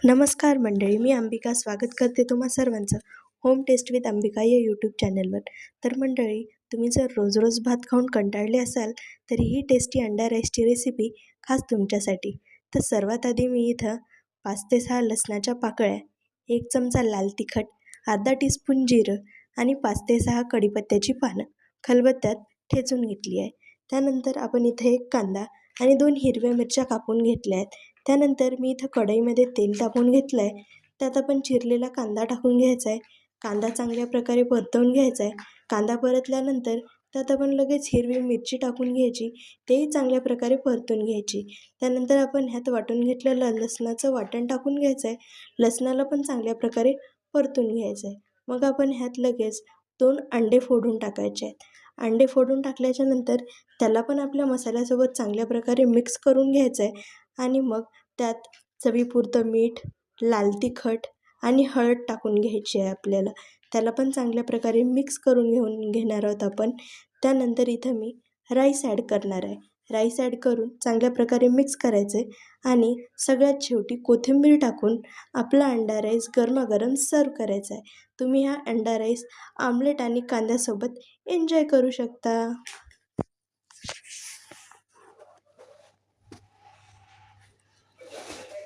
नमस्कार मंडळी, मी अंबिका स्वागत करते तुम्हा सर्वांचं होम टेस्ट विथ अंबिका या यूट्यूब चॅनलवर. तर मंडळी, तुम्ही जर रोज रोज भात खाऊन कंटाळले असाल तर ही टेस्टी अंडा राईसची रेसिपी खास तुमच्यासाठी. तर सर्वात आधी मी इथं 5 ते 6 लसणाच्या पाकळ्या, 1 चमचा लाल तिखट, अर्धा टीस्पून जिरं आणि 5 ते 6 कढीपत्त्याची पानं खलबत्त्यात ठेचून घेतली आहे. त्यानंतर आपण इथे 1 कांदा आणि 2 हिरव्या मिरच्या कापून घेतल्या आहेत. त्यानंतर मी इथं कढईमध्ये तेल टाकून घेतलं आहे. त्यात आपण चिरलेला कांदा टाकून घ्यायचा आहे. कांदा चांगल्या प्रकारे परतवून घ्यायचा आहे. कांदा परतल्यानंतर त्यात आपण लगेच हिरवी मिरची टाकून घ्यायची, तेही चांगल्या प्रकारे परतून घ्यायची. त्यानंतर आपण ह्यात वाटून घेतलेलं लसणाचं वाटण टाकून घ्यायचं आहे. लसणाला पण चांगल्या प्रकारे परतून घ्यायचं आहे. मग आपण ह्यात लगेच 2 अंडे फोडून टाकायचे आहेत. अंडे फोडून टाकल्याच्यानंतर त्याला पण आपल्या मसाल्यासोबत चांगल्या प्रकारे मिक्स करून घ्यायचं आहे आणि मग त्यात चवीपुरतं मीठ, लाल तिखट आणि हळद टाकून घ्यायची आहे आपल्याला. त्याला पण चांगल्या प्रकारे मिक्स करून घेणार आहोत आपण. त्यानंतर इथं मी राईस ॲड करणार आहे. राईस ॲड करून चांगल्या प्रकारे मिक्स करायचं आहे आणि सगळ्यात शेवटी कोथिंबीर टाकून आपला अंडा राईस गरमागरम सर्व करायचा आहे. तुम्ही हा अंडा राईस आमलेट आणि कांद्यासोबत एन्जॉय करू शकता.